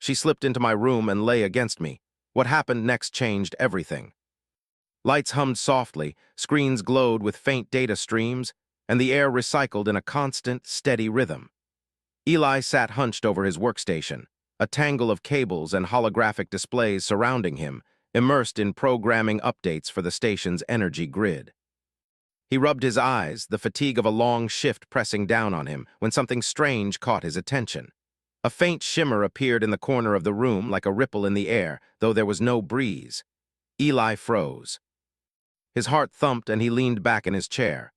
She slipped into my room and lay against me. What happened next changed everything. Lights hummed softly, screens glowed with faint data streams, and the air recycled in a constant, steady rhythm. Eli sat hunched over his workstation, a tangle of cables and holographic displays surrounding him, immersed in programming updates for the station's energy grid. He rubbed his eyes, the fatigue of a long shift pressing down on him, when something strange caught his attention. A faint shimmer appeared in the corner of the room like a ripple in the air, though there was no breeze. Eli froze. His heart thumped and he leaned back in his chair.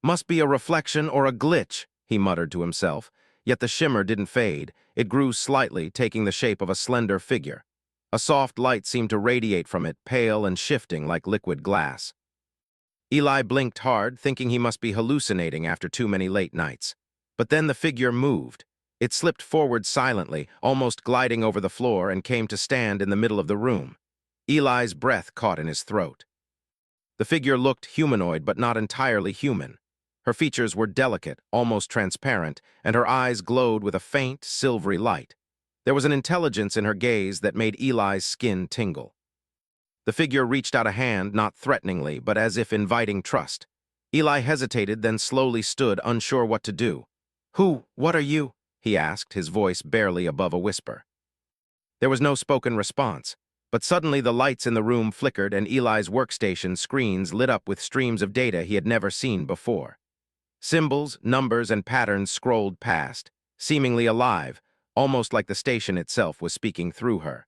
"Must be a reflection or a glitch," he muttered to himself, yet the shimmer didn't fade. It grew slightly, taking the shape of a slender figure. A soft light seemed to radiate from it, pale and shifting like liquid glass. Eli blinked hard, thinking he must be hallucinating after too many late nights. But then the figure moved. It slipped forward silently, almost gliding over the floor, and came to stand in the middle of the room. Eli's breath caught in his throat. The figure looked humanoid, but not entirely human. Her features were delicate, almost transparent, and her eyes glowed with a faint, silvery light. There was an intelligence in her gaze that made Eli's skin tingle. The figure reached out a hand, not threateningly, but as if inviting trust. Eli hesitated, then slowly stood, unsure what to do. What are you?" he asked, his voice barely above a whisper. There was no spoken response, but suddenly the lights in the room flickered and Eli's workstation screens lit up with streams of data he had never seen before. Symbols, numbers, and patterns scrolled past, seemingly alive, almost like the station itself was speaking through her.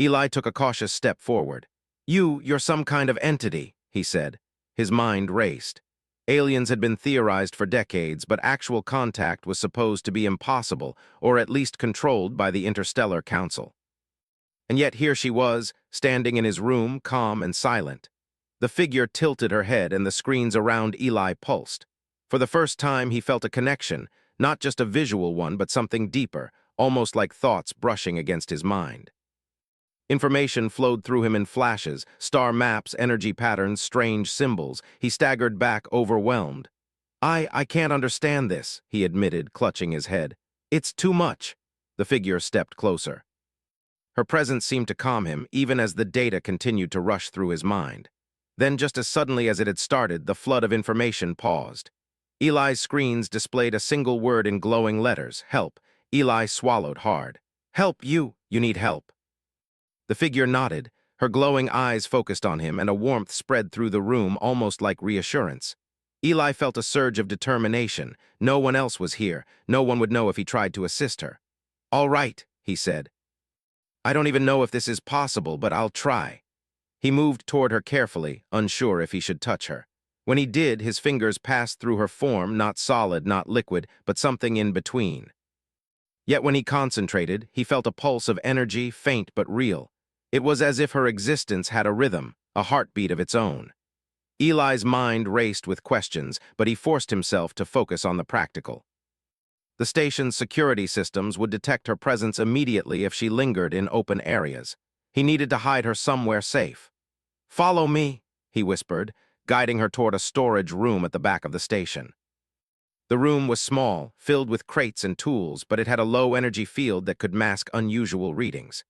Eli took a cautious step forward. You're some kind of entity," he said. His mind raced. Aliens had been theorized for decades, but actual contact was supposed to be impossible, or at least controlled by the Interstellar Council. And yet here she was, standing in his room, calm and silent. The figure tilted her head and the screens around Eli pulsed. For the first time he felt a connection, not just a visual one, but something deeper, almost like thoughts brushing against his mind. Information flowed through him in flashes, star maps, energy patterns, strange symbols. He staggered back, overwhelmed. I can't understand this," he admitted, clutching his head. "It's too much." The figure stepped closer. Her presence seemed to calm him, even as the data continued to rush through his mind. Then, just as suddenly as it had started, the flood of information paused. Eli's screens displayed a single word in glowing letters: help. Eli swallowed hard. "Help you need help." The figure nodded, her glowing eyes focused on him, and a warmth spread through the room, almost like reassurance. Eli felt a surge of determination. No one else was here. No one would know if he tried to assist her. "All right," he said. "I don't even know if this is possible, but I'll try." He moved toward her carefully, unsure if he should touch her. When he did, his fingers passed through her form, not solid, not liquid, but something in between. Yet when he concentrated, he felt a pulse of energy, faint but real. It was as if her existence had a rhythm, a heartbeat of its own. Eli's mind raced with questions, but he forced himself to focus on the practical. The station's security systems would detect her presence immediately if she lingered in open areas. He needed to hide her somewhere safe. "Follow me," he whispered, guiding her toward a storage room at the back of the station. The room was small, filled with crates and tools, but it had a low-energy field that could mask unusual readings.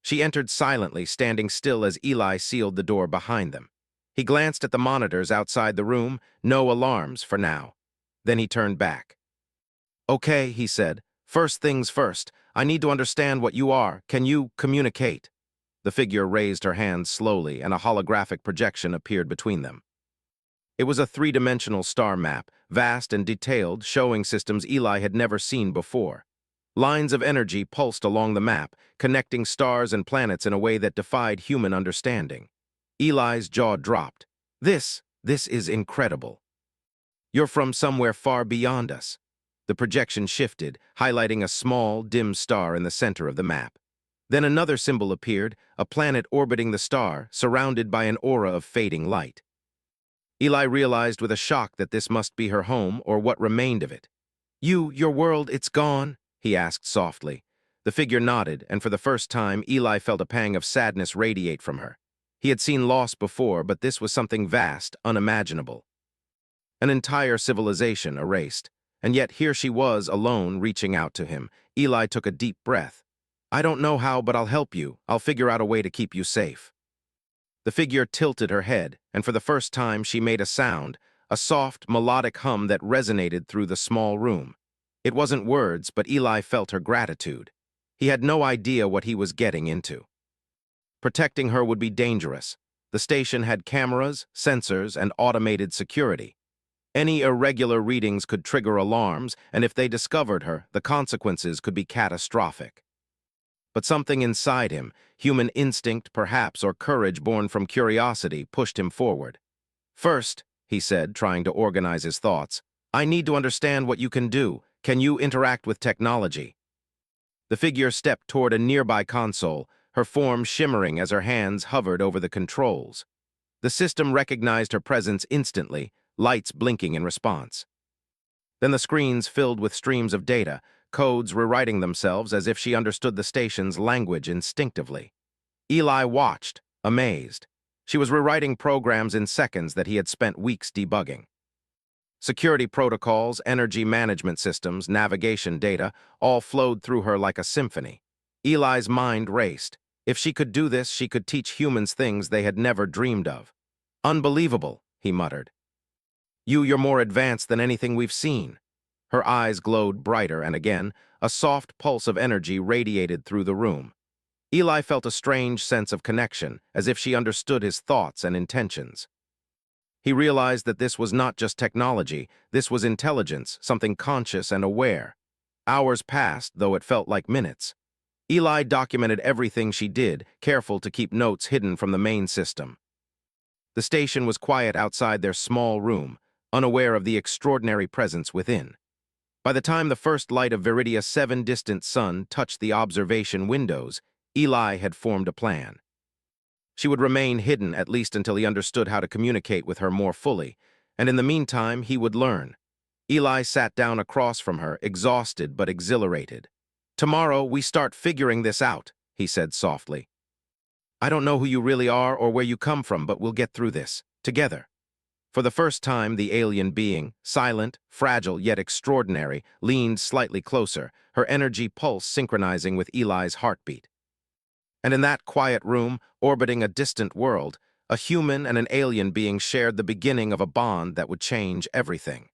She entered silently, standing still as Eli sealed the door behind them. He glanced at the monitors outside the room, no alarms for now. Then he turned back. "Okay," he said. "First things first. I need to understand what you are. Can you communicate?" The figure raised her hand slowly, and a holographic projection appeared between them. It was a three-dimensional star map, vast and detailed, showing systems Eli had never seen before. Lines of energy pulsed along the map, connecting stars and planets in a way that defied human understanding. Eli's jaw dropped. This is incredible. You're from somewhere far beyond us." The projection shifted, highlighting a small, dim star in the center of the map. Then another symbol appeared, a planet orbiting the star, surrounded by an aura of fading light. Eli realized with a shock that this must be her home, or what remained of it. Your world, it's gone?" he asked softly. The figure nodded, and for the first time, Eli felt a pang of sadness radiate from her. He had seen loss before, but this was something vast, unimaginable. An entire civilization erased, and yet here she was, alone, reaching out to him. Eli took a deep breath. I don't know how, but I'll help you. I'll figure out a way to keep you safe. The figure tilted her head, and for the first time she made a sound, a soft, melodic hum that resonated through the small room. It wasn't words, but Eli felt her gratitude. He had no idea what he was getting into. Protecting her would be dangerous. The station had cameras, sensors, and automated security. Any irregular readings could trigger alarms, and if they discovered her, the consequences could be catastrophic. But something inside him, human instinct perhaps, or courage born from curiosity, pushed him forward. First, he said, trying to organize his thoughts, I need to understand what you can do. Can you interact with technology? The figure stepped toward a nearby console, her form shimmering as her hands hovered over the controls. The system recognized her presence instantly, lights blinking in response. Then the screens filled with streams of data, codes rewriting themselves as if she understood the station's language instinctively. Eli watched, amazed. She was rewriting programs in seconds that he had spent weeks debugging. Security protocols, energy management systems, navigation data, all flowed through her like a symphony. Eli's mind raced. If she could do this, she could teach humans things they had never dreamed of. Unbelievable, he muttered. You're more advanced than anything we've seen. Her eyes glowed brighter, and again, a soft pulse of energy radiated through the room. Eli felt a strange sense of connection, as if she understood his thoughts and intentions. He realized that this was not just technology, this was intelligence, something conscious and aware. Hours passed, though it felt like minutes. Eli documented everything she did, careful to keep notes hidden from the main system. The station was quiet outside their small room, unaware of the extraordinary presence within. By the time the first light of Viridia's 7 distant sun touched the observation windows, Eli had formed a plan. She would remain hidden at least until he understood how to communicate with her more fully, and in the meantime he would learn. Eli sat down across from her, exhausted but exhilarated. Tomorrow we start figuring this out, he said softly. I don't know who you really are or where you come from, but we'll get through this, together. For the first time, the alien being, silent, fragile yet extraordinary, leaned slightly closer, her energy pulse synchronizing with Eli's heartbeat. And in that quiet room, orbiting a distant world, a human and an alien being shared the beginning of a bond that would change everything.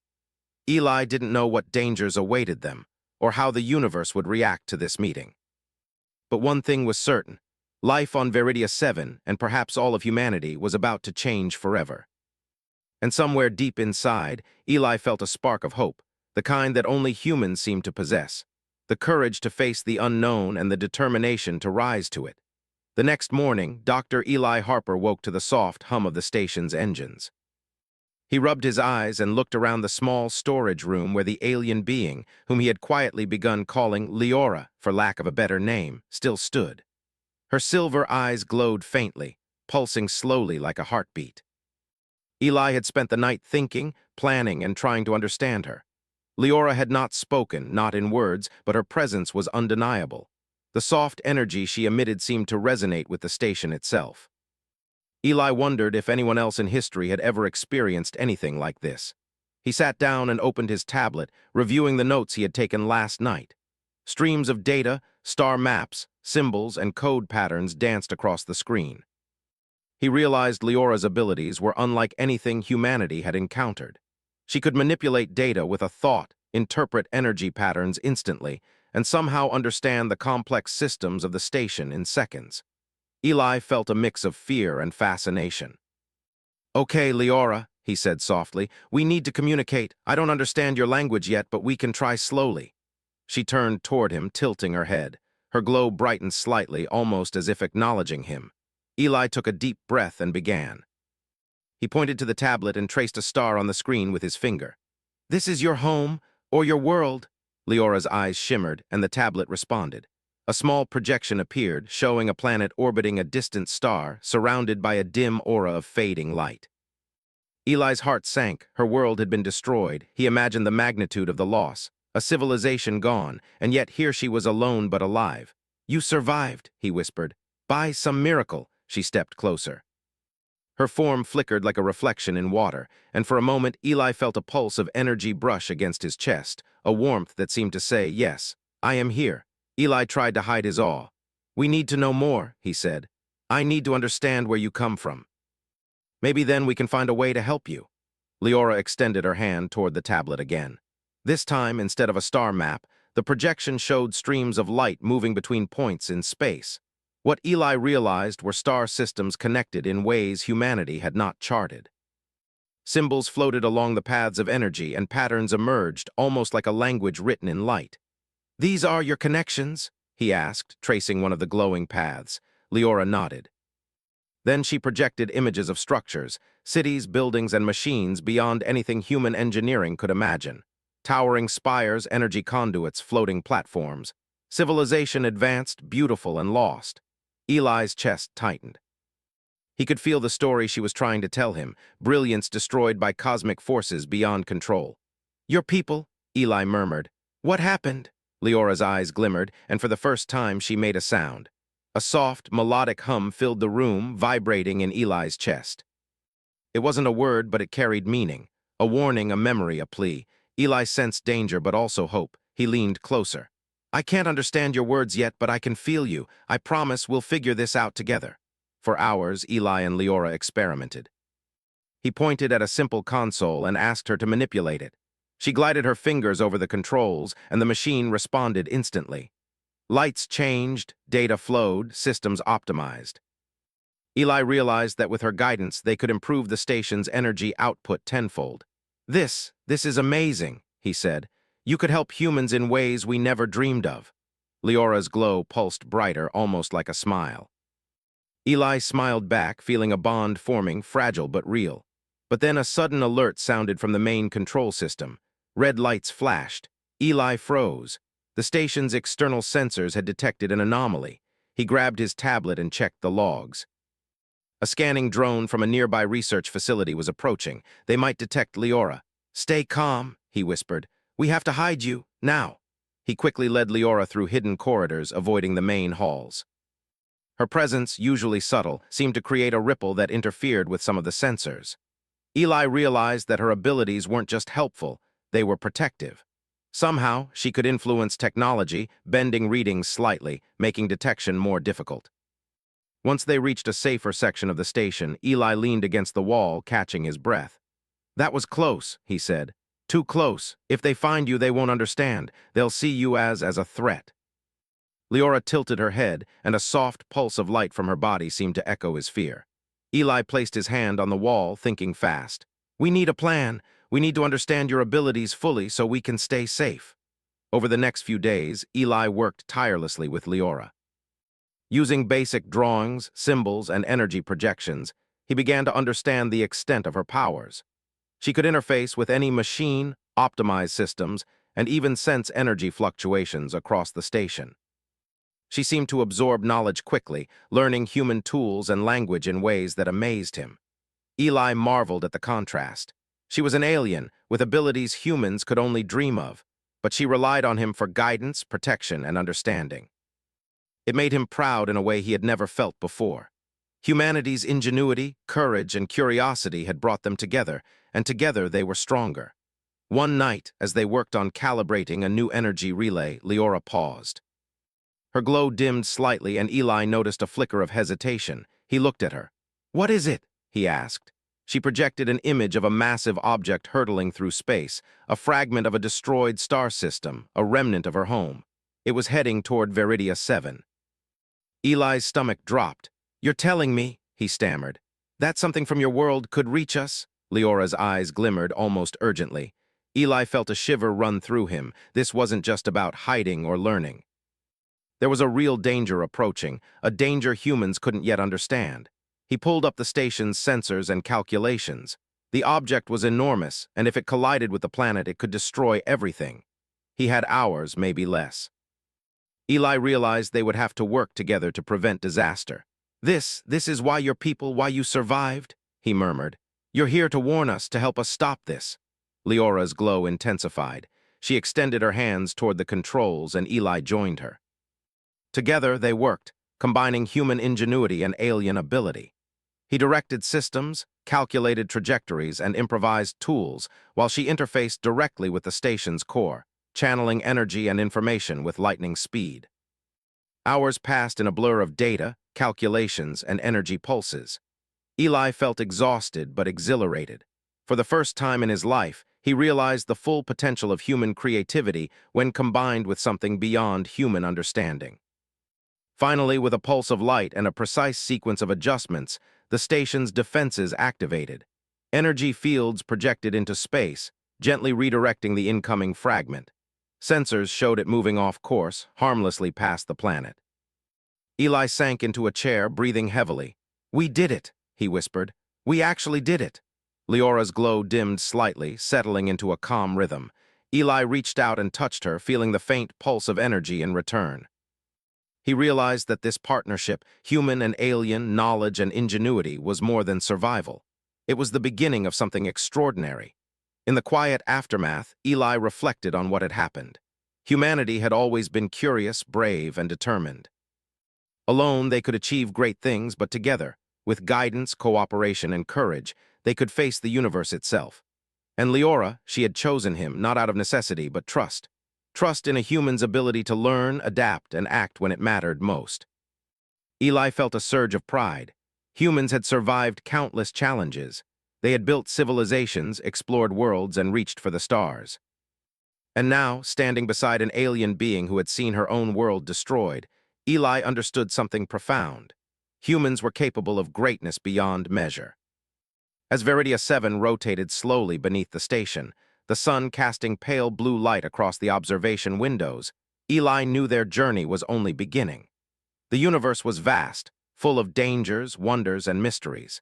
Eli didn't know what dangers awaited them, or how the universe would react to this meeting. But one thing was certain. Life on Viridia 7, and perhaps all of humanity, was about to change forever. And somewhere deep inside, Eli felt a spark of hope, the kind that only humans seem to possess, the courage to face the unknown and the determination to rise to it. The next morning, Dr. Eli Harper woke to the soft hum of the station's engines. He rubbed his eyes and looked around the small storage room where the alien being, whom he had quietly begun calling Leora, for lack of a better name, still stood. Her silver eyes glowed faintly, pulsing slowly like a heartbeat. Eli had spent the night thinking, planning, and trying to understand her. Leora had not spoken, not in words, but her presence was undeniable. The soft energy she emitted seemed to resonate with the station itself. Eli wondered if anyone else in history had ever experienced anything like this. He sat down and opened his tablet, reviewing the notes he had taken last night. Streams of data, star maps, symbols, and code patterns danced across the screen. He realized Leora's abilities were unlike anything humanity had encountered. She could manipulate data with a thought, interpret energy patterns instantly, and somehow understand the complex systems of the station in seconds. Eli felt a mix of fear and fascination. Okay, Leora, he said softly, we need to communicate. I don't understand your language yet, but we can try slowly. She turned toward him, tilting her head. Her glow brightened slightly, almost as if acknowledging him. Eli took a deep breath and began. He pointed to the tablet and traced a star on the screen with his finger. This is your home, or your world. Leora's eyes shimmered, and the tablet responded. A small projection appeared, showing a planet orbiting a distant star, surrounded by a dim aura of fading light. Eli's heart sank. Her world had been destroyed. He imagined the magnitude of the loss. A civilization gone, and yet here she was alone but alive. You survived, he whispered. By some miracle. She stepped closer. Her form flickered like a reflection in water, and for a moment Eli felt a pulse of energy brush against his chest, a warmth that seemed to say, yes, I am here. Eli tried to hide his awe. "We need to know more," he said. "I need to understand where you come from. Maybe then we can find a way to help you." Leora extended her hand toward the tablet again. This time, instead of a star map, the projection showed streams of light moving between points in space. What Eli realized were star systems connected in ways humanity had not charted. Symbols floated along the paths of energy, and patterns emerged, almost like a language written in light. "These are your connections?" he asked, tracing one of the glowing paths. Leora nodded. Then she projected images of structures, cities, buildings, and machines beyond anything human engineering could imagine. Towering spires, energy conduits, floating platforms. Civilization advanced, beautiful, and lost. Eli's chest tightened. He could feel the story she was trying to tell him, brilliance destroyed by cosmic forces beyond control. "Your people," Eli murmured. "What happened?" Leora's eyes glimmered, and for the first time she made a sound. A soft, melodic hum filled the room, vibrating in Eli's chest. It wasn't a word, but it carried meaning. A warning, a memory, a plea. Eli sensed danger, but also hope. He leaned closer. "I can't understand your words yet, but I can feel you. I promise we'll figure this out together." For hours, Eli and Leora experimented. He pointed at a simple console and asked her to manipulate it. She glided her fingers over the controls, and the machine responded instantly. Lights changed, data flowed, systems optimized. Eli realized that with her guidance, they could improve the station's energy output tenfold. This is amazing," he said. "You could help humans in ways we never dreamed of." Leora's glow pulsed brighter, almost like a smile. Eli smiled back, feeling a bond forming, fragile but real. But then a sudden alert sounded from the main control system. Red lights flashed. Eli froze. The station's external sensors had detected an anomaly. He grabbed his tablet and checked the logs. A scanning drone from a nearby research facility was approaching. They might detect Leora. "Stay calm," he whispered. "We have to hide you, now." He quickly led Leora through hidden corridors, avoiding the main halls. Her presence, usually subtle, seemed to create a ripple that interfered with some of the sensors. Eli realized that her abilities weren't just helpful, they were protective. Somehow, she could influence technology, bending readings slightly, making detection more difficult. Once they reached a safer section of the station, Eli leaned against the wall, catching his breath. "That was close," he said. "Too close. If they find you, they won't understand. They'll see you as a threat." Leora tilted her head, and a soft pulse of light from her body seemed to echo his fear. Eli placed his hand on the wall, thinking fast. "We need a plan. We need to understand your abilities fully so we can stay safe." Over the next few days, Eli worked tirelessly with Leora. Using basic drawings, symbols, and energy projections, he began to understand the extent of her powers. She could interface with any machine, optimize systems, and even sense energy fluctuations across the station. She seemed to absorb knowledge quickly, learning human tools and language in ways that amazed him. Eli marveled at the contrast. She was an alien, with abilities humans could only dream of, but she relied on him for guidance, protection, and understanding. It made him proud in a way he had never felt before. Humanity's ingenuity, courage, and curiosity had brought them together, and together they were stronger. One night, as they worked on calibrating a new energy relay, Leora paused. Her glow dimmed slightly, and Eli noticed a flicker of hesitation. He looked at her. "What is it?" he asked. She projected an image of a massive object hurtling through space, a fragment of a destroyed star system, a remnant of her home. It was heading toward Viridia 7. Eli's stomach dropped. "You're telling me," he stammered, "that something from your world could reach us?" Leora's eyes glimmered almost urgently. Eli felt a shiver run through him. This wasn't just about hiding or learning. There was a real danger approaching, a danger humans couldn't yet understand. He pulled up the station's sensors and calculations. The object was enormous, and if it collided with the planet, it could destroy everything. He had hours, maybe less. Eli realized they would have to work together to prevent disaster. This is why you survived," he murmured. "You're here to warn us, to help us stop this." Leora's glow intensified. She extended her hands toward the controls, and Eli joined her. Together, they worked, combining human ingenuity and alien ability. He directed systems, calculated trajectories, and improvised tools, while she interfaced directly with the station's core, channeling energy and information with lightning speed. Hours passed in a blur of data, calculations, and energy pulses. Eli felt exhausted but exhilarated. For the first time in his life, he realized the full potential of human creativity when combined with something beyond human understanding. Finally, with a pulse of light and a precise sequence of adjustments, the station's defenses activated. Energy fields projected into space, gently redirecting the incoming fragment. Sensors showed it moving off course, harmlessly past the planet. Eli sank into a chair, breathing heavily. "We did it," he whispered. "We actually did it." Leora's glow dimmed slightly, settling into a calm rhythm. Eli reached out and touched her, feeling the faint pulse of energy in return. He realized that this partnership, human and alien, knowledge and ingenuity, was more than survival. It was the beginning of something extraordinary. In the quiet aftermath, Eli reflected on what had happened. Humanity had always been curious, brave, and determined. Alone, they could achieve great things, but together, with guidance, cooperation, and courage, they could face the universe itself. And Leora, she had chosen him, not out of necessity, but trust. Trust in a human's ability to learn, adapt, and act when it mattered most. Eli felt a surge of pride. Humans had survived countless challenges. They had built civilizations, explored worlds, and reached for the stars. And now, standing beside an alien being who had seen her own world destroyed, Eli understood something profound. Humans were capable of greatness beyond measure. As Veridia 7 rotated slowly beneath the station, the sun casting pale blue light across the observation windows, Eli knew their journey was only beginning. The universe was vast, full of dangers, wonders, and mysteries.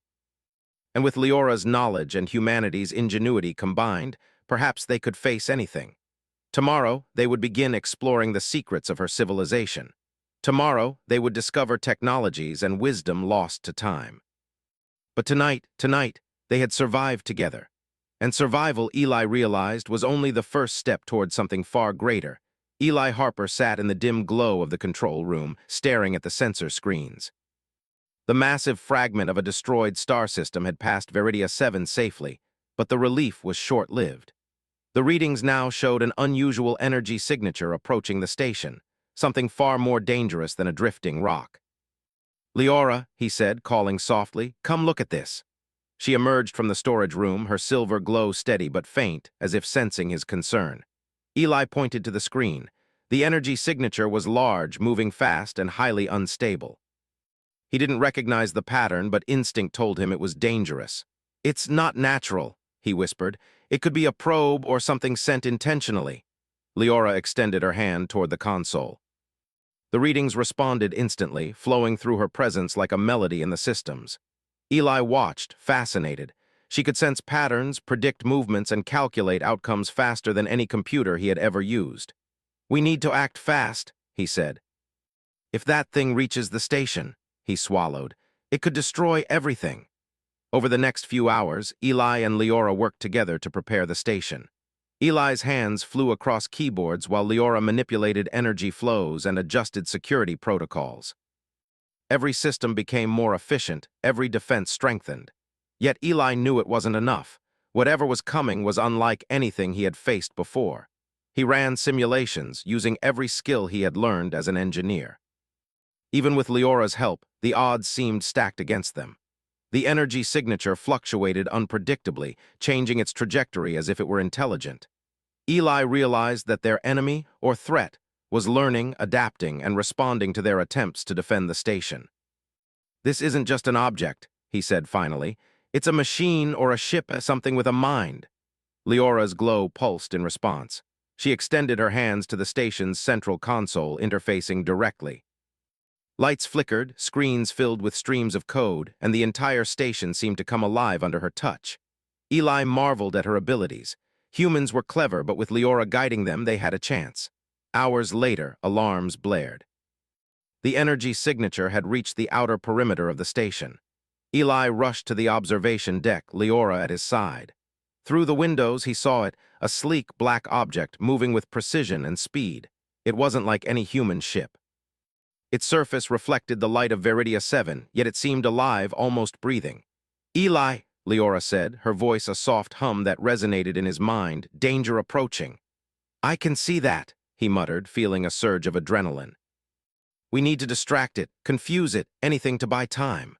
And with Leora's knowledge and humanity's ingenuity combined, perhaps they could face anything. Tomorrow, they would begin exploring the secrets of her civilization. Tomorrow, they would discover technologies and wisdom lost to time. But tonight, they had survived together. And survival, Eli realized, was only the first step toward something far greater. Eli Harper sat in the dim glow of the control room, staring at the sensor screens. The massive fragment of a destroyed star system had passed Veridia 7 safely, but the relief was short-lived. The readings now showed an unusual energy signature approaching the station, something far more dangerous than a drifting rock. "Leora," he said, calling softly, "come look at this." She emerged from the storage room, her silver glow steady but faint, as if sensing his concern. Eli pointed to the screen. The energy signature was large, moving fast, and highly unstable. He didn't recognize the pattern, but instinct told him it was dangerous. "It's not natural," he whispered. "It could be a probe or something sent intentionally." Leora extended her hand toward the console. The readings responded instantly, flowing through her presence like a melody in the systems. Eli watched, fascinated. She could sense patterns, predict movements, and calculate outcomes faster than any computer he had ever used. "We need to act fast," he said. "If that thing reaches the station," he swallowed, "it could destroy everything." Over the next few hours, Eli and Leora worked together to prepare the station. Eli's hands flew across keyboards while Leora manipulated energy flows and adjusted security protocols. Every system became more efficient, every defense strengthened. Yet Eli knew it wasn't enough. Whatever was coming was unlike anything he had faced before. He ran simulations, using every skill he had learned as an engineer. Even with Leora's help, the odds seemed stacked against them. The energy signature fluctuated unpredictably, changing its trajectory as if it were intelligent. Eli realized that their enemy, or threat, was learning, adapting, and responding to their attempts to defend the station. "This isn't just an object," he said finally. "It's a machine or a ship, something with a mind." Leora's glow pulsed in response. She extended her hands to the station's central console, interfacing directly. Lights flickered, screens filled with streams of code, and the entire station seemed to come alive under her touch. Eli marveled at her abilities. Humans were clever, but with Leora guiding them, they had a chance. Hours later, alarms blared. The energy signature had reached the outer perimeter of the station. Eli rushed to the observation deck, Leora at his side. Through the windows, he saw it, a sleek black object moving with precision and speed. It wasn't like any human ship. Its surface reflected the light of Veridia 7, yet it seemed alive, almost breathing. "Eli," Leora said, her voice a soft hum that resonated in his mind, "danger approaching." "I can see that," he muttered, feeling a surge of adrenaline. We need to distract it, confuse it, anything to buy time.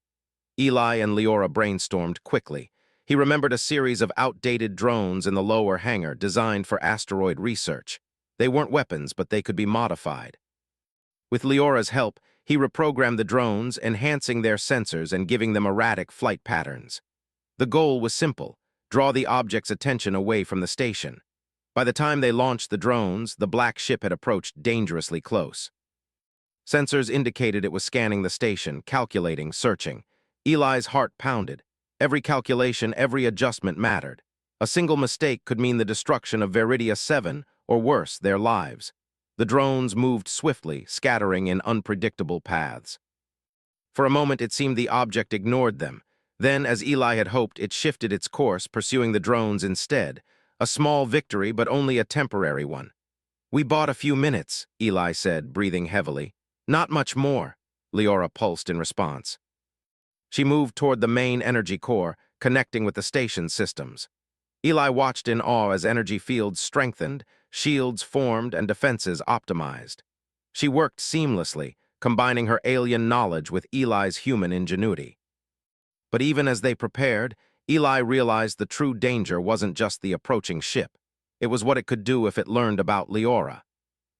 Eli and Leora brainstormed quickly. He remembered a series of outdated drones in the lower hangar designed for asteroid research. They weren't weapons, but they could be modified. With Leora's help, he reprogrammed the drones, enhancing their sensors and giving them erratic flight patterns. The goal was simple: draw the object's attention away from the station. By the time they launched the drones, the black ship had approached dangerously close. Sensors indicated it was scanning the station, calculating, searching. Eli's heart pounded. Every calculation, every adjustment mattered. A single mistake could mean the destruction of Veridia 7, or worse, their lives. The drones moved swiftly, scattering in unpredictable paths. For a moment, it seemed the object ignored them. Then, as Eli had hoped, it shifted its course, pursuing the drones instead. A small victory, but only a temporary one. "We bought a few minutes," Eli said, breathing heavily. "Not much more," Leora pulsed in response. She moved toward the main energy core, connecting with the station's systems. Eli watched in awe as energy fields strengthened, shields formed, and defenses optimized. She worked seamlessly, combining her alien knowledge with Eli's human ingenuity. But even as they prepared, Eli realized the true danger wasn't just the approaching ship. It was what it could do if it learned about Leora.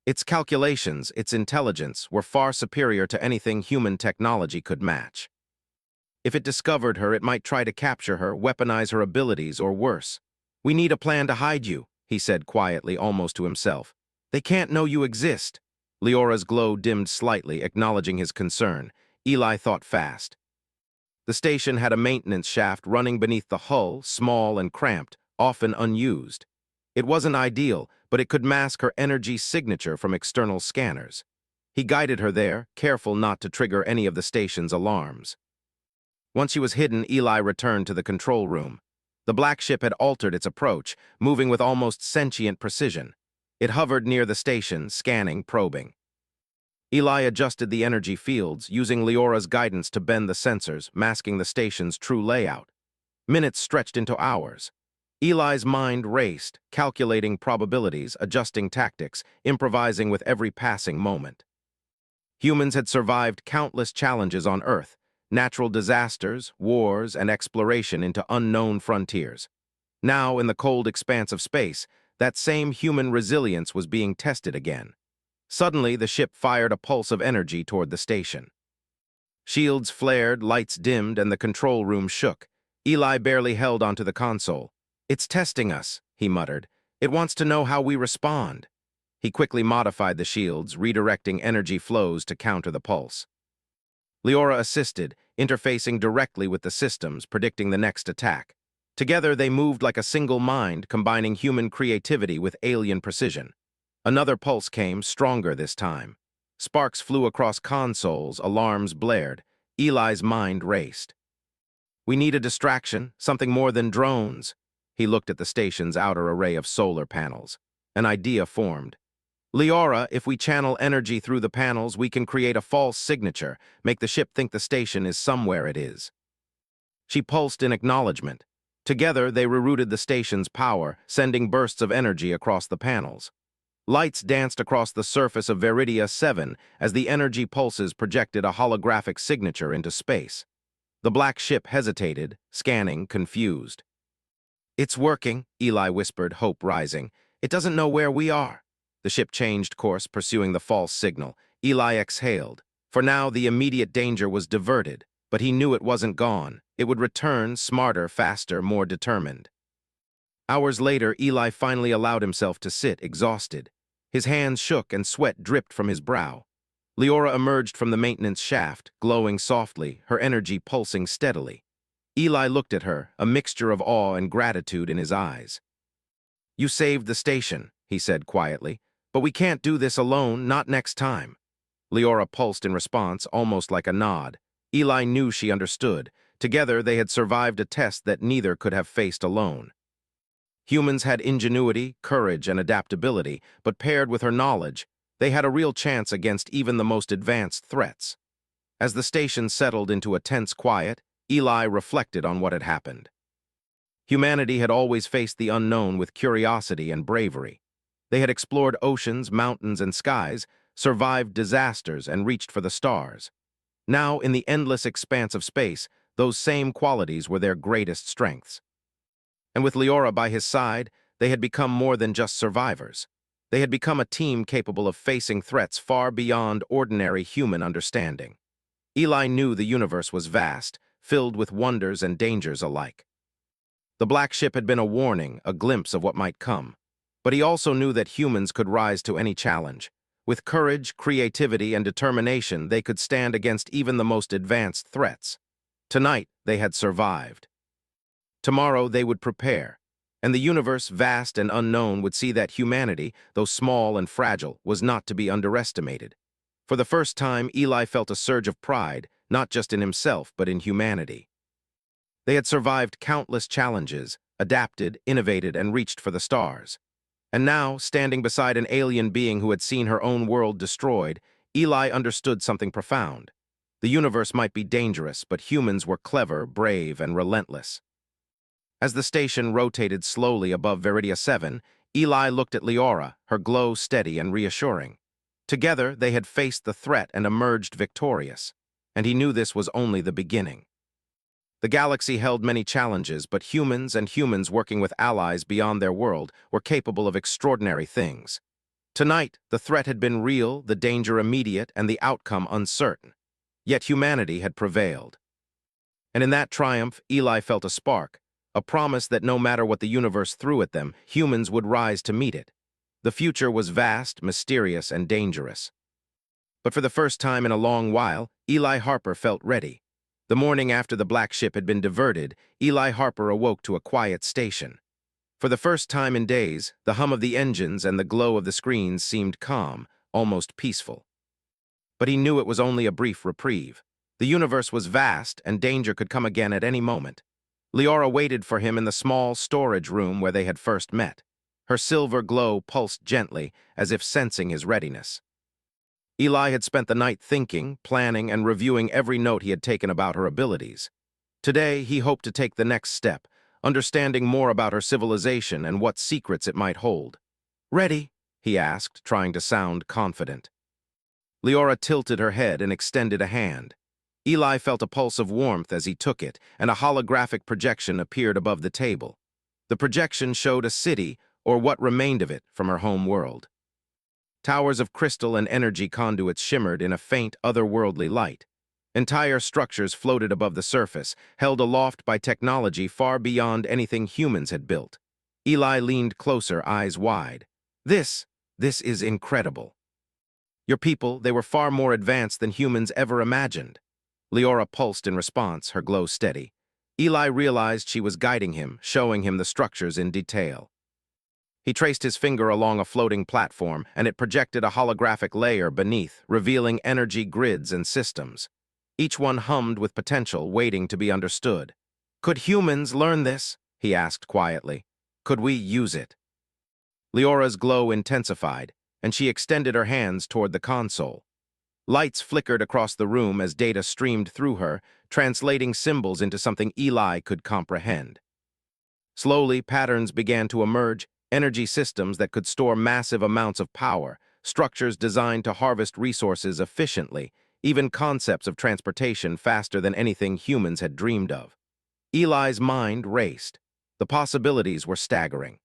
Its calculations, its intelligence, were far superior to anything human technology could match. If it discovered her, it might try to capture her, weaponize her abilities, or worse. "We need a plan to hide you," he said quietly, almost to himself. "They can't know you exist." Leora's glow dimmed slightly, acknowledging his concern. Eli thought fast. The station had a maintenance shaft running beneath the hull, small and cramped, often unused. It wasn't ideal, but it could mask her energy signature from external scanners. He guided her there, careful not to trigger any of the station's alarms. Once she was hidden, Eli returned to the control room. The black ship had altered its approach, moving with almost sentient precision. It hovered near the station, scanning, probing. Eli adjusted the energy fields, using Leora's guidance to bend the sensors, masking the station's true layout. Minutes stretched into hours. Eli's mind raced, calculating probabilities, adjusting tactics, improvising with every passing moment. Humans had survived countless challenges on Earth: natural disasters, wars, and exploration into unknown frontiers. Now, in the cold expanse of space, that same human resilience was being tested again. Suddenly, the ship fired a pulse of energy toward the station. Shields flared, lights dimmed, and the control room shook. Eli barely held onto the console. "It's testing us," he muttered. "It wants to know how we respond." He quickly modified the shields, redirecting energy flows to counter the pulse. Leora assisted, interfacing directly with the systems, predicting the next attack. Together, they moved like a single mind, combining human creativity with alien precision. Another pulse came, stronger this time. Sparks flew across consoles, alarms blared. Eli's mind raced. "We need a distraction, something more than drones." He looked at the station's outer array of solar panels. An idea formed. "Leora, if we channel energy through the panels, we can create a false signature, make the ship think the station is somewhere it is." She pulsed in acknowledgement. Together, they rerouted the station's power, sending bursts of energy across the panels. Lights danced across the surface of Veridia 7 as the energy pulses projected a holographic signature into space. The black ship hesitated, scanning, confused. "It's working," Eli whispered, hope rising. "It doesn't know where we are." The ship changed course, pursuing the false signal. Eli exhaled. For now, the immediate danger was diverted, but he knew it wasn't gone. It would return, smarter, faster, more determined. Hours later, Eli finally allowed himself to sit, exhausted. His hands shook and sweat dripped from his brow. Leora emerged from the maintenance shaft, glowing softly, her energy pulsing steadily. Eli looked at her, a mixture of awe and gratitude in his eyes. "You saved the station," he said quietly, "but we can't do this alone, not next time." Leora pulsed in response, almost like a nod. Eli knew she understood. Together, they had survived a test that neither could have faced alone. Humans had ingenuity, courage, and adaptability, but paired with her knowledge, they had a real chance against even the most advanced threats. As the station settled into a tense quiet, Eli reflected on what had happened. Humanity had always faced the unknown with curiosity and bravery. They had explored oceans, mountains, and skies, survived disasters, and reached for the stars. Now, in the endless expanse of space, those same qualities were their greatest strengths. And with Leora by his side, they had become more than just survivors. They had become a team capable of facing threats far beyond ordinary human understanding. Eli knew the universe was vast, filled with wonders and dangers alike. The black ship had been a warning, a glimpse of what might come. But he also knew that humans could rise to any challenge. With courage, creativity, and determination, they could stand against even the most advanced threats. Tonight, they had survived. Tomorrow, they would prepare. And the universe, vast and unknown, would see that humanity, though small and fragile, was not to be underestimated. For the first time, Eli felt a surge of pride, not just in himself, but in humanity. They had survived countless challenges, adapted, innovated, and reached for the stars. And now, standing beside an alien being who had seen her own world destroyed, Eli understood something profound. The universe might be dangerous, but humans were clever, brave, and relentless. As the station rotated slowly above Veridia 7, Eli looked at Leora, her glow steady and reassuring. Together, they had faced the threat and emerged victorious. And he knew this was only the beginning. The galaxy held many challenges, but humans working with allies beyond their world were capable of extraordinary things. Tonight, the threat had been real, the danger immediate, and the outcome uncertain. Yet humanity had prevailed. And in that triumph, Eli felt a spark, a promise that no matter what the universe threw at them, humans would rise to meet it. The future was vast, mysterious, and dangerous. But for the first time in a long while, Eli Harper felt ready. The morning after the black ship had been diverted, Eli Harper awoke to a quiet station. For the first time in days, the hum of the engines and the glow of the screens seemed calm, almost peaceful. But he knew it was only a brief reprieve. The universe was vast, and danger could come again at any moment. Leora waited for him in the small storage room where they had first met. Her silver glow pulsed gently, as if sensing his readiness. Eli had spent the night thinking, planning, and reviewing every note he had taken about her abilities. Today, he hoped to take the next step, understanding more about her civilization and what secrets it might hold. "Ready?" he asked, trying to sound confident. Leora tilted her head and extended a hand. Eli felt a pulse of warmth as he took it, and a holographic projection appeared above the table. The projection showed a city, or what remained of it, from her home world. Towers of crystal and energy conduits shimmered in a faint, otherworldly light. Entire structures floated above the surface, held aloft by technology far beyond anything humans had built. Eli leaned closer, eyes wide. This is incredible. Your people, they were far more advanced than humans ever imagined." Leora pulsed in response, her glow steady. Eli realized she was guiding him, showing him the structures in detail. He traced his finger along a floating platform, and it projected a holographic layer beneath, revealing energy grids and systems. Each one hummed with potential, waiting to be understood. "Could humans learn this?" he asked quietly. "Could we use it?" Leora's glow intensified, and she extended her hands toward the console. Lights flickered across the room as data streamed through her, translating symbols into something Eli could comprehend. Slowly, patterns began to emerge, energy systems that could store massive amounts of power, structures designed to harvest resources efficiently, even concepts of transportation faster than anything humans had dreamed of. Eli's mind raced. The possibilities were staggering.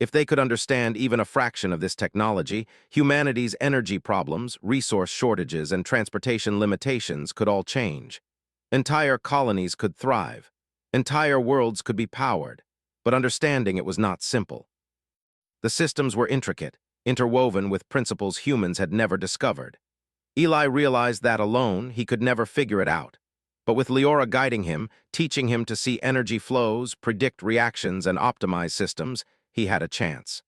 If they could understand even a fraction of this technology, humanity's energy problems, resource shortages, and transportation limitations could all change. Entire colonies could thrive. Entire worlds could be powered. But understanding it was not simple. The systems were intricate, interwoven with principles humans had never discovered. Eli realized that alone, he could never figure it out. But with Leora guiding him, teaching him to see energy flows, predict reactions, and optimize systems, he had a chance.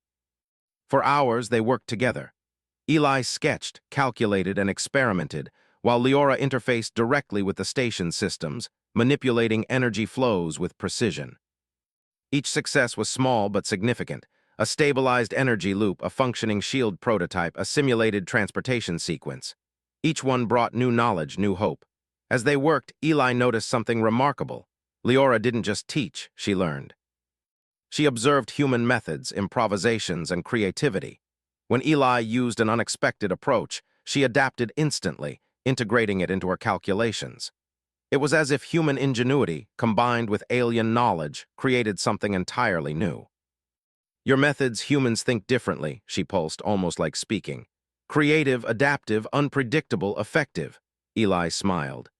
For hours, they worked together. Eli sketched, calculated, and experimented, while Leora interfaced directly with the station systems, manipulating energy flows with precision. Each success was small but significant. A stabilized energy loop, a functioning shield prototype, a simulated transportation sequence. Each one brought new knowledge, new hope. As they worked, Eli noticed something remarkable. Leora didn't just teach, she learned. She observed human methods, improvisations, and creativity. When Eli used an unexpected approach, she adapted instantly, integrating it into her calculations. It was as if human ingenuity, combined with alien knowledge, created something entirely new. Your methods, humans think differently, she pulsed, almost like speaking. Creative, adaptive, unpredictable, effective. Eli smiled.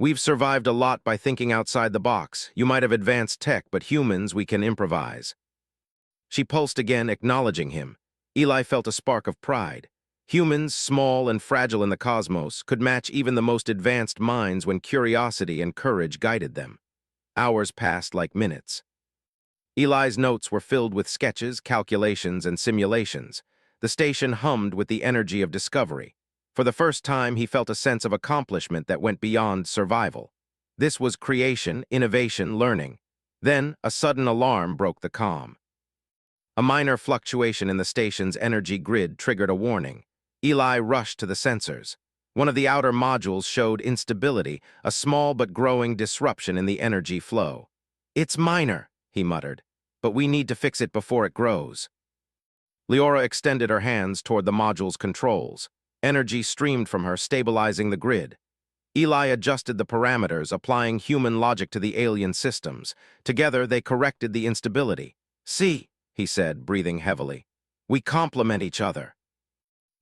We've survived a lot by thinking outside the box. You might have advanced tech, but humans, we can improvise. She pulsed again, acknowledging him. Eli felt a spark of pride. Humans, small and fragile in the cosmos, could match even the most advanced minds when curiosity and courage guided them. Hours passed like minutes. Eli's notes were filled with sketches, calculations, and simulations. The station hummed with the energy of discovery. For the first time, he felt a sense of accomplishment that went beyond survival. This was creation, innovation, learning. Then, a sudden alarm broke the calm. A minor fluctuation in the station's energy grid triggered a warning. Eli rushed to the sensors. One of the outer modules showed instability, a small but growing disruption in the energy flow. "It's minor," he muttered, "but we need to fix it before it grows." Leora extended her hands toward the module's controls. Energy streamed from her, stabilizing the grid. Eli adjusted the parameters, applying human logic to the alien systems. Together, they corrected the instability. "See," he said, breathing heavily. "We complement each other."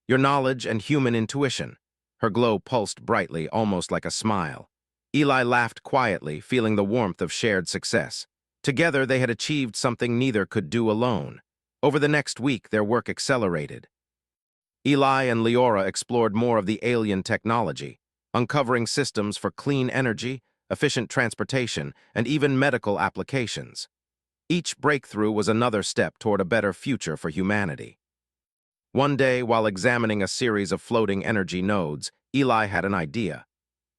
"Your knowledge and human intuition." Her glow pulsed brightly, almost like a smile. Eli laughed quietly, feeling the warmth of shared success. Together, they had achieved something neither could do alone. Over the next week, their work accelerated. Eli and Leora explored more of the alien technology, uncovering systems for clean energy, efficient transportation, and even medical applications. Each breakthrough was another step toward a better future for humanity. One day, while examining a series of floating energy nodes, Eli had an idea.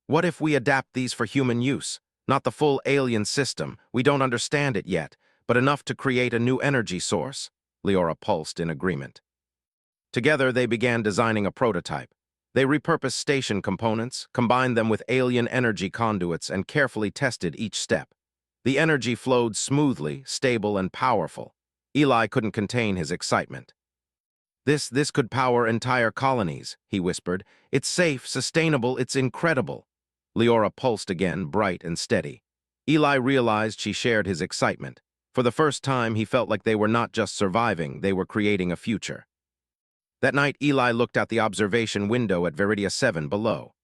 What if we adapt these for human use? Not the full alien system, we don't understand it yet, but enough to create a new energy source. Leora pulsed in agreement. Together, they began designing a prototype. They repurposed station components, combined them with alien energy conduits, and carefully tested each step. The energy flowed smoothly, stable, and powerful. Eli couldn't contain his excitement. This could power entire colonies," he whispered. "It's safe, sustainable, it's incredible." Leora pulsed again, bright and steady. Eli realized she shared his excitement. For the first time, he felt like they were not just surviving, they were creating a future. That night, Eli looked out the observation window at Veridia 7 below.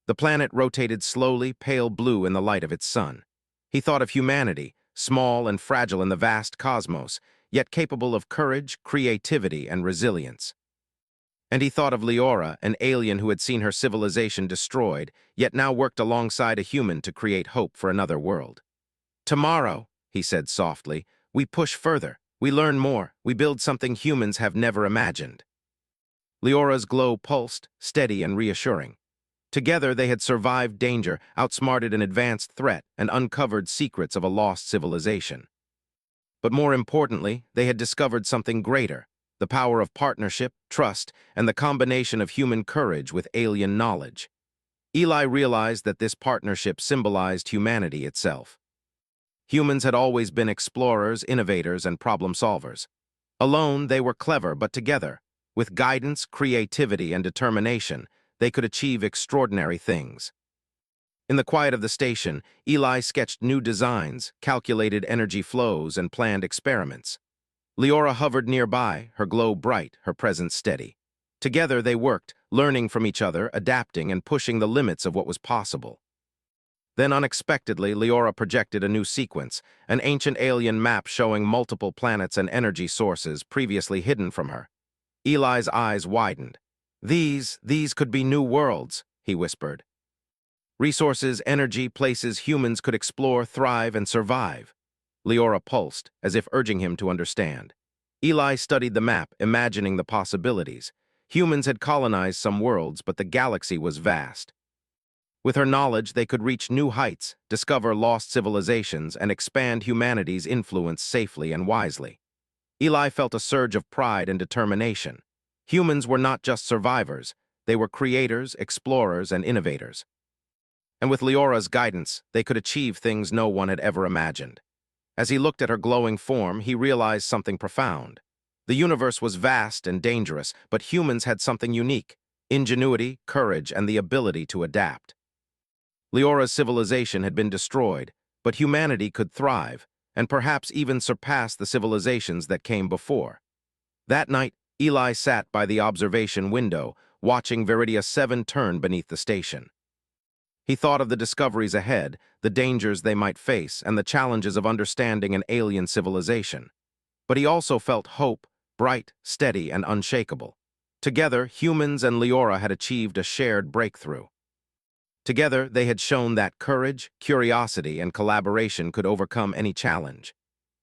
The planet rotated slowly, pale blue in the light of its sun. He thought of humanity, small and fragile in the vast cosmos, yet capable of courage, creativity, and resilience. And he thought of Leora, an alien who had seen her civilization destroyed, yet now worked alongside a human to create hope for another world. "Tomorrow," he said softly, "we push further, we learn more, we build something humans have never imagined." Leora's glow pulsed, steady and reassuring. Together they had survived danger, outsmarted an advanced threat, and uncovered secrets of a lost civilization. But more importantly, they had discovered something greater, the power of partnership, trust, and the combination of human courage with alien knowledge. Eli realized that this partnership symbolized humanity itself. Humans had always been explorers, innovators, and problem solvers. Alone, they were clever, but together, with guidance, creativity, and determination, they could achieve extraordinary things. In the quiet of the station, Eli sketched new designs, calculated energy flows, and planned experiments. Leora hovered nearby, her glow bright, her presence steady. Together they worked, learning from each other, adapting, and pushing the limits of what was possible. Then unexpectedly, Leora projected a new sequence, an ancient alien map showing multiple planets and energy sources previously hidden from her. Eli's eyes widened. These could be new worlds," he whispered. "Resources, energy, places humans could explore, thrive, and survive." Leora pulsed, as if urging him to understand. Eli studied the map, imagining the possibilities. Humans had colonized some worlds, but the galaxy was vast. With her knowledge, they could reach new heights, discover lost civilizations, and expand humanity's influence safely and wisely. Eli felt a surge of pride and determination. Humans were not just survivors, they were creators, explorers, and innovators. And with Leora's guidance, they could achieve things no one had ever imagined. As he looked at her glowing form, he realized something profound. The universe was vast and dangerous, but humans had something unique: ingenuity, courage, and the ability to adapt. Leora's civilization had been destroyed, but humanity could thrive, and perhaps even surpass the civilizations that came before. That night, Eli sat by the observation window, watching Viridia 7 turn beneath the station. He thought of the discoveries ahead, the dangers they might face, and the challenges of understanding an alien civilization. But he also felt hope, bright, steady, and unshakable. Together, humans and Leora had achieved a shared breakthrough. Together, they had shown that courage, curiosity, and collaboration could overcome any challenge.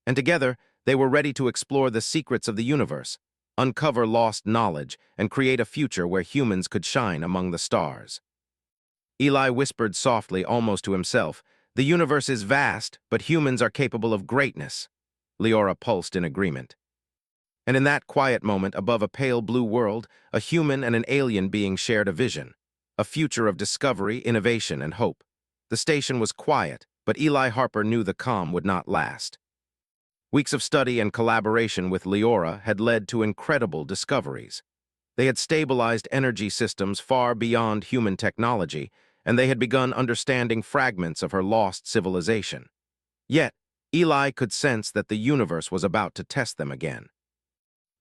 And together, they were ready to explore the secrets of the universe, uncover lost knowledge, and create a future where humans could shine among the stars. Eli whispered softly, almost to himself, "The universe is vast, but humans are capable of greatness." Leora pulsed in agreement. And in that quiet moment, above a pale blue world, a human and an alien being shared a vision, a future of discovery, innovation, and hope. The station was quiet, but Eli Harper knew the calm would not last. Weeks of study and collaboration with Leora had led to incredible discoveries. They had stabilized energy systems far beyond human technology, and they had begun understanding fragments of her lost civilization. Yet, Eli could sense that the universe was about to test them again.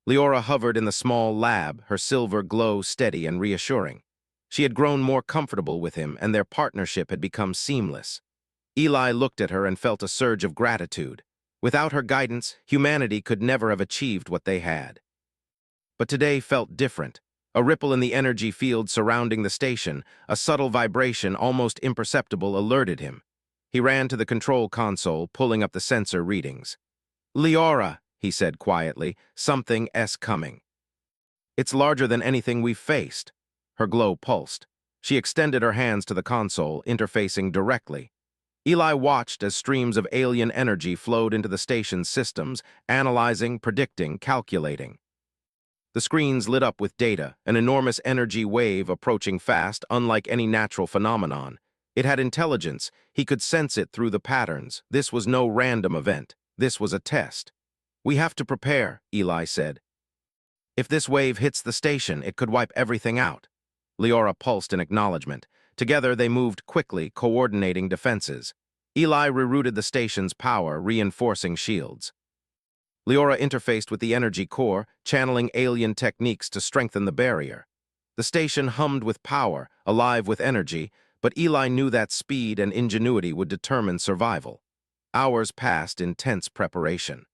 Leora hovered in the small lab, her silver glow steady and reassuring. She had grown more comfortable with him, and their partnership had become seamless. Eli looked at her and felt a surge of gratitude. Without her guidance, humanity could never have achieved what they had. But today felt different. A ripple in the energy field surrounding the station, a subtle vibration almost imperceptible, alerted him. He ran to the control console, pulling up the sensor readings. "Leora," he said quietly, "something's coming. It's larger than anything we've faced." Her glow pulsed. She extended her hands to the console, interfacing directly. Eli watched as streams of alien energy flowed into the station's systems, analyzing, predicting, calculating. The screens lit up with data, an enormous energy wave approaching fast, unlike any natural phenomenon. It had intelligence. He could sense it through the patterns. This was no random event. This was a test. "We have to prepare," Eli said. "If this wave hits the station, it could wipe everything out." Leora pulsed in acknowledgement. Together, they moved quickly, coordinating defenses. Eli rerouted the station's power, reinforcing shields. Leora interfaced with the energy core, channeling alien techniques to strengthen the barrier. The station hummed with power, alive with energy, but Eli knew that speed and ingenuity would determine survival. Hours passed in tense preparation.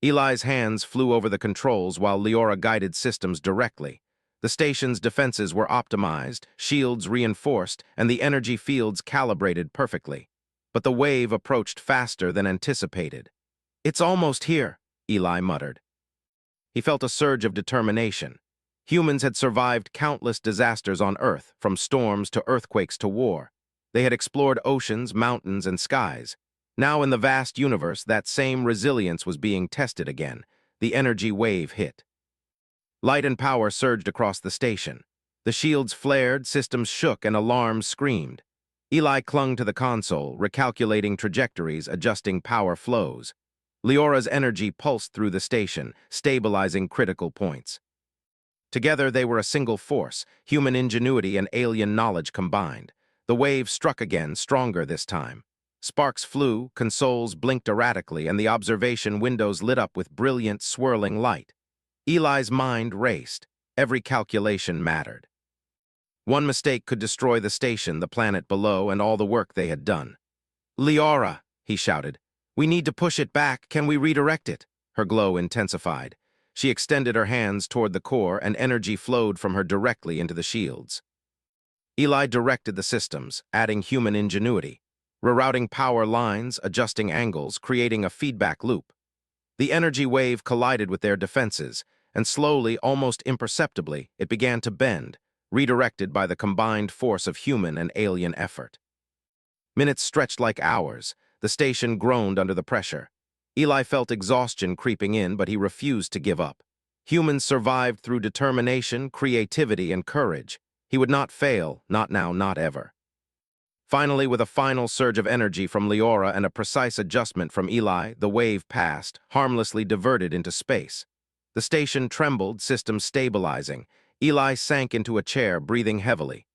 Eli's hands flew over the controls while Leora guided systems directly. The station's defenses were optimized, shields reinforced, and the energy fields calibrated perfectly. But the wave approached faster than anticipated. "It's almost here," Eli muttered. He felt a surge of determination. Humans had survived countless disasters on Earth, from storms to earthquakes to war. They had explored oceans, mountains, and skies. Now in the vast universe, that same resilience was being tested again. The energy wave hit. Light and power surged across the station. The shields flared, systems shook, and alarms screamed. Eli clung to the console, recalculating trajectories, adjusting power flows. Leora's energy pulsed through the station, stabilizing critical points. Together, they were a single force, human ingenuity and alien knowledge combined. The wave struck again, stronger this time. Sparks flew, consoles blinked erratically, and the observation windows lit up with brilliant, swirling light. Eli's mind raced. Every calculation mattered. One mistake could destroy the station, the planet below, and all the work they had done. "Leora," he shouted. "We need to push it back. Can we redirect it?" Her glow intensified. She extended her hands toward the core, and energy flowed from her directly into the shields. Eli directed the systems, adding human ingenuity, rerouting power lines, adjusting angles, creating a feedback loop. The energy wave collided with their defenses, and slowly, almost imperceptibly, it began to bend, redirected by the combined force of human and alien effort. Minutes stretched like hours. The station groaned under the pressure. Eli felt exhaustion creeping in, but he refused to give up. Humans survived through determination, creativity, and courage. He would not fail, not now, not ever. Finally, with a final surge of energy from Leora and a precise adjustment from Eli, the wave passed, harmlessly diverted into space. The station trembled, system stabilizing. Eli sank into a chair, breathing heavily.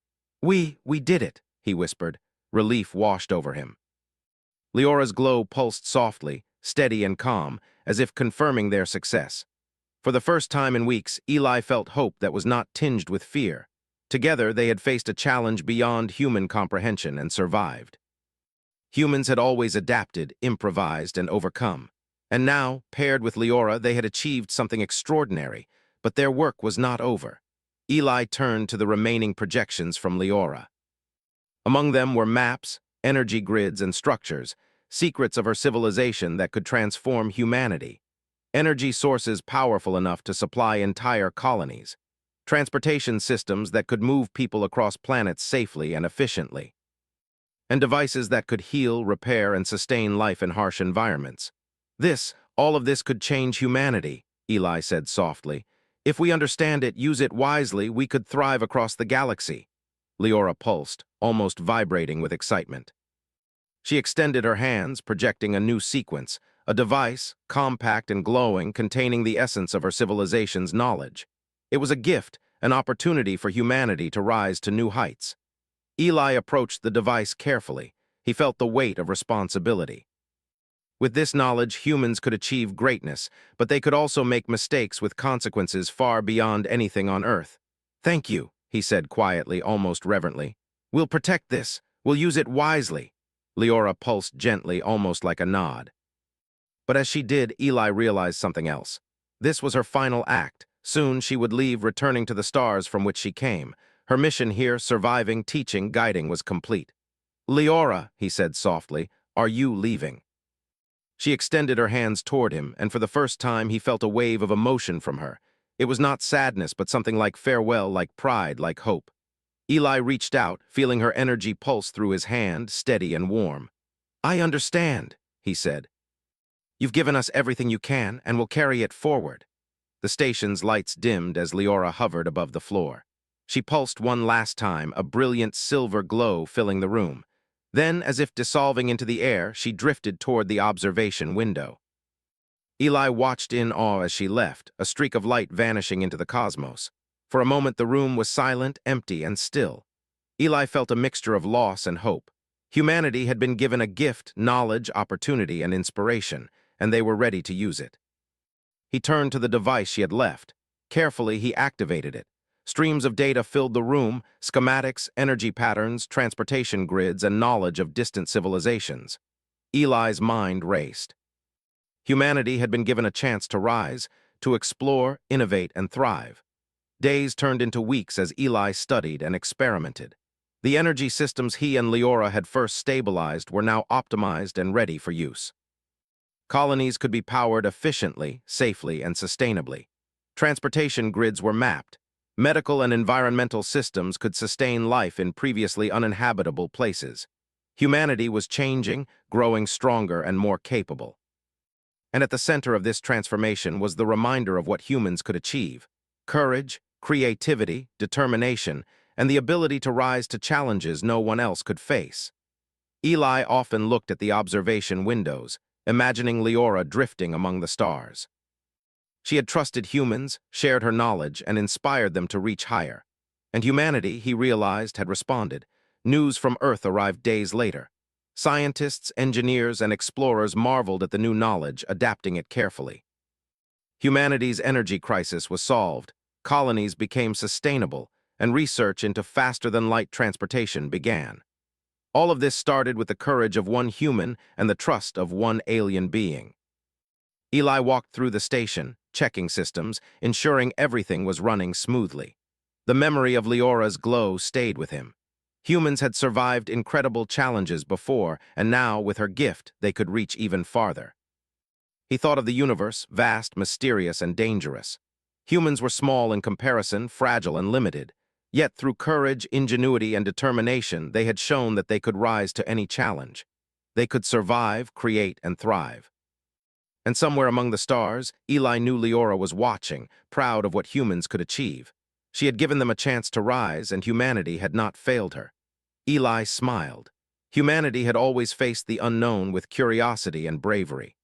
We did it," he whispered. Relief washed over him. Leora's glow pulsed softly, steady and calm, as if confirming their success. For the first time in weeks, Eli felt hope that was not tinged with fear. Together, they had faced a challenge beyond human comprehension and survived. Humans had always adapted, improvised, and overcome. And now, paired with Leora, they had achieved something extraordinary, but their work was not over. Eli turned to the remaining projections from Leora. Among them were maps, energy grids, and structures, secrets of her civilization that could transform humanity. Energy sources powerful enough to supply entire colonies. Transportation systems that could move people across planets safely and efficiently. And devices that could heal, repair, and sustain life in harsh environments. All of this could change humanity, Eli said softly. If we understand it, use it wisely, we could thrive across the galaxy. Leora pulsed, almost vibrating with excitement. She extended her hands, projecting a new sequence, a device, compact and glowing, containing the essence of her civilization's knowledge. It was a gift, an opportunity for humanity to rise to new heights. Eli approached the device carefully. He felt the weight of responsibility. With this knowledge, humans could achieve greatness, but they could also make mistakes with consequences far beyond anything on Earth. "Thank you," he said quietly, almost reverently. "We'll protect this. We'll use it wisely." Leora pulsed gently, almost like a nod. But as she did, Eli realized something else. This was her final act. Soon she would leave, returning to the stars from which she came. Her mission here, surviving, teaching, guiding, was complete. "Leora," he said softly, "are you leaving?" She extended her hands toward him, and for the first time he felt a wave of emotion from her. It was not sadness, but something like farewell, like pride, like hope. Eli reached out, feeling her energy pulse through his hand, steady and warm. "I understand," he said. "You've given us everything you can, and we'll carry it forward." The station's lights dimmed as Leora hovered above the floor. She pulsed one last time, a brilliant silver glow filling the room. Then, as if dissolving into the air, she drifted toward the observation window. Eli watched in awe as she left, a streak of light vanishing into the cosmos. For a moment the room was silent, empty, and still. Eli felt a mixture of loss and hope. Humanity had been given a gift, knowledge, opportunity, and inspiration, and they were ready to use it. He turned to the device she had left. Carefully, he activated it. Streams of data filled the room, schematics, energy patterns, transportation grids, and knowledge of distant civilizations. Eli's mind raced. Humanity had been given a chance to rise, to explore, innovate, and thrive. Days turned into weeks as Eli studied and experimented. The energy systems he and Leora had first stabilized were now optimized and ready for use. Colonies could be powered efficiently, safely, and sustainably. Transportation grids were mapped. Medical and environmental systems could sustain life in previously uninhabitable places. Humanity was changing, growing stronger and more capable. And at the center of this transformation was the reminder of what humans could achieve: courage, creativity, determination, and the ability to rise to challenges no one else could face. Eli often looked at the observation windows, imagining Leora drifting among the stars. She had trusted humans, shared her knowledge, and inspired them to reach higher. And humanity, he realized, had responded. News from Earth arrived days later. Scientists, engineers, and explorers marveled at the new knowledge, adapting it carefully. Humanity's energy crisis was solved, colonies became sustainable, and research into faster-than-light transportation began. All of this started with the courage of one human and the trust of one alien being. Eli walked through the station, checking systems, ensuring everything was running smoothly. The memory of Leora's glow stayed with him. Humans had survived incredible challenges before, and now, with her gift, they could reach even farther. He thought of the universe, vast, mysterious, and dangerous. Humans were small in comparison, fragile and limited. Yet through courage, ingenuity, and determination, they had shown that they could rise to any challenge. They could survive, create, and thrive. And somewhere among the stars, Eli knew Leora was watching, proud of what humans could achieve. She had given them a chance to rise, and humanity had not failed her. Eli smiled. Humanity had always faced the unknown with curiosity and bravery.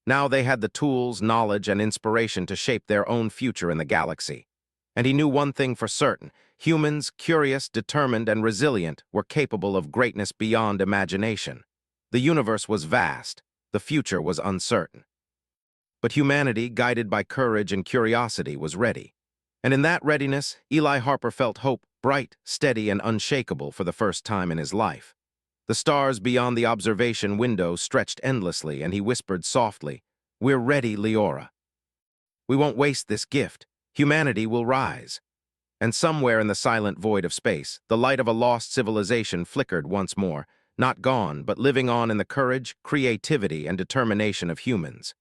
Now they had the tools, knowledge, and inspiration to shape their own future in the galaxy. And he knew one thing for certain: humans, curious, determined, and resilient, were capable of greatness beyond imagination. The universe was vast, the future was uncertain. But humanity, guided by courage and curiosity, was ready. And in that readiness, Eli Harper felt hope, bright, steady, and unshakable for the first time in his life. The stars beyond the observation window stretched endlessly, and he whispered softly, "We're ready, Leora. We won't waste this gift. Humanity will rise." And somewhere in the silent void of space, the light of a lost civilization flickered once more, not gone, but living on in the courage, creativity, and determination of humans.